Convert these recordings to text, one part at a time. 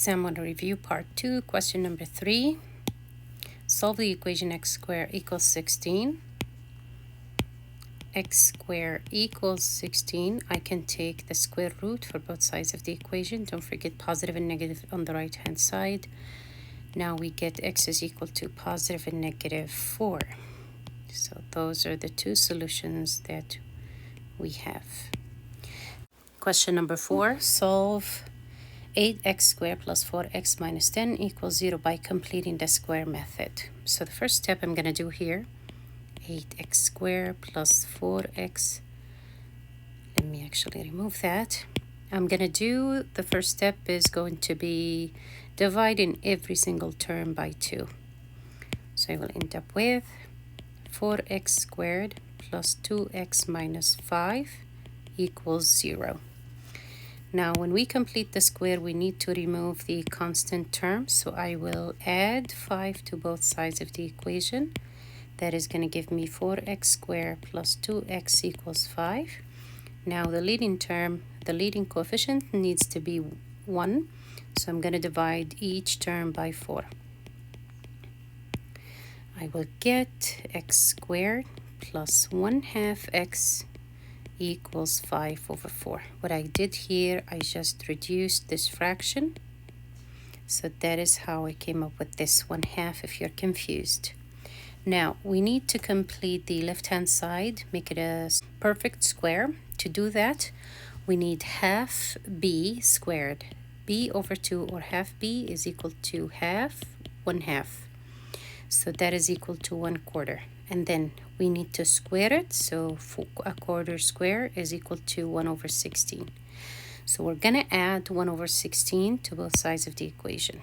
Exam 1 review part 2, question number 3. Solve the equation x squared equals 16. X squared equals 16. I can take the square root for both sides of the equation. Don't forget positive and negative on the right hand side. Now we get x is equal to positive and negative 4. So those are the two solutions that we have. Question number 4, solve 8x squared plus 4x minus 10 equals 0 by completing the square method. So the first step I'm going to do here, 8x squared plus 4x. Let me actually remove that. I'm going to do, the first step is going to be dividing every single term by 2. So I will end up with 4x squared plus 2x minus 5 equals 0. Now, when we complete the square, we need to remove the constant term. So I will add 5 to both sides of the equation. That is going to give me 4x squared plus 2x equals 5. Now, the leading term, the leading coefficient needs to be 1. So I'm going to divide each term by 4. I will get x squared plus 1/2 x equals 5 over 4. What I did here, I just reduced this fraction. So that is how I came up with this 1/2 if you're confused. Now, we need to complete the left-hand side, make it a perfect square. To do that, we need half b squared. b over 2 or half b is equal to half 1/2. So that is equal to 1/4. And then we need to square it. So 1/4 square is equal to 1 over 16. So we're going to add 1 over 16 to both sides of the equation.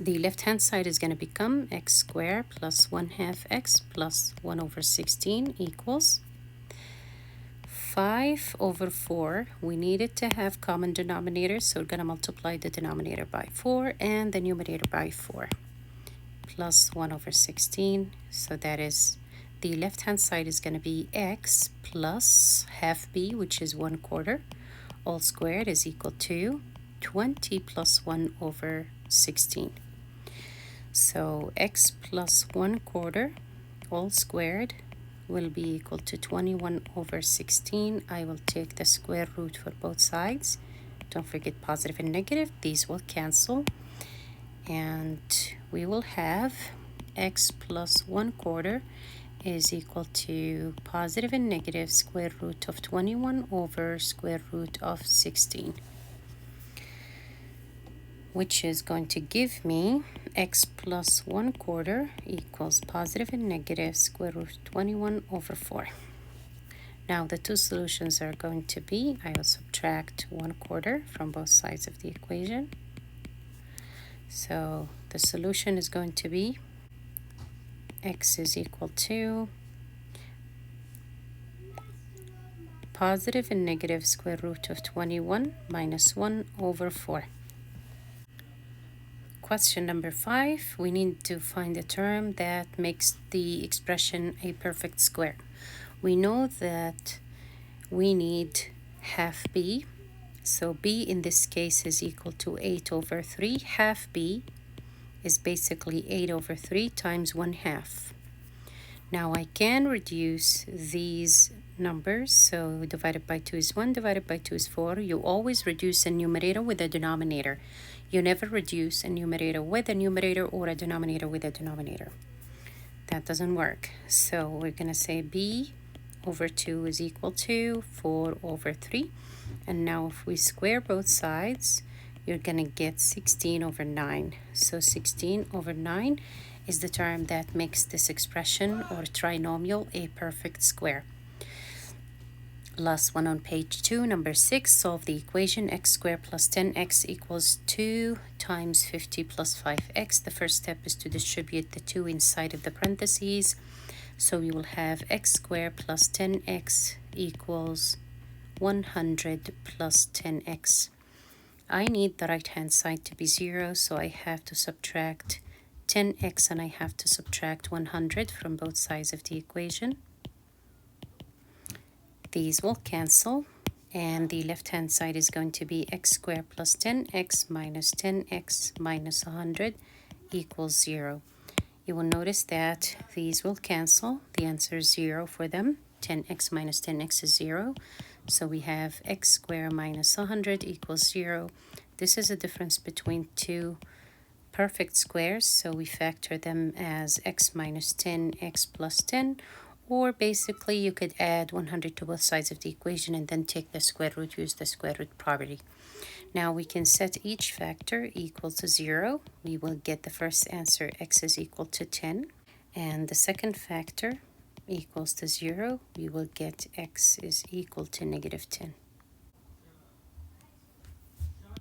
The left-hand side is going to become x squared plus 1/2 x plus 1 over 16 equals 5 over 4. We need it to have common denominators, so we're going to multiply the denominator by 4 and the numerator by 4. Plus 1 over 16. So that is, the left-hand side is going to be x plus half b, which is 1/4, all squared is equal to 20 plus 1 over 16. So x plus 1/4, all squared, will be equal to 21 over 16. I will take the square root for both sides. Don't forget positive and negative. These will cancel. And we will have x plus 1/4 is equal to positive and negative square root of 21 over square root of 16. Which is going to give me x plus 1/4 equals positive and negative square root 21 over 4. Now the two solutions are going to be, I will subtract 1/4 from both sides of the equation. So the solution is going to be x is equal to positive and negative square root of 21 minus 1 over 4. Question number 5, we need to find a term that makes the expression a perfect square. We know that we need half b. So b in this case is equal to 8 over 3. Half b is basically 8 over 3 times 1/2. Now I can reduce these numbers. So divided by 2 is 1, divided by 2 is 4. You always reduce a numerator with a denominator. You never reduce a numerator with a numerator or a denominator with a denominator. That doesn't work. So we're going to say b over 2 is equal to 4 over 3. And now if we square both sides, you're going to get 16 over 9. So 16 over 9 is the term that makes this expression or trinomial a perfect square. Last one on page 2, number 6, solve the equation x squared plus 10x equals 2 times 50 plus 5x. The first step is to distribute the 2 inside of the parentheses. So we will have x squared plus 10x equals 100 plus 10x. I need the right-hand side to be 0, so I have to subtract 10x and I have to subtract 100 from both sides of the equation. These will cancel, and the left-hand side is going to be x squared plus 10x minus 10x minus 100 equals 0. You will notice that these will cancel. The answer is 0 for them. 10x minus 10x is 0. So we have x squared minus 100 equals 0. This is a difference between two perfect squares, so we factor them as x minus 10, x plus 10, or basically you could add 100 to both sides of the equation and then take the square root, use the square root property. Now we can set each factor equal to 0. We will get the first answer, x is equal to 10, and the second factor equals to 0. We will get x is equal to negative 10.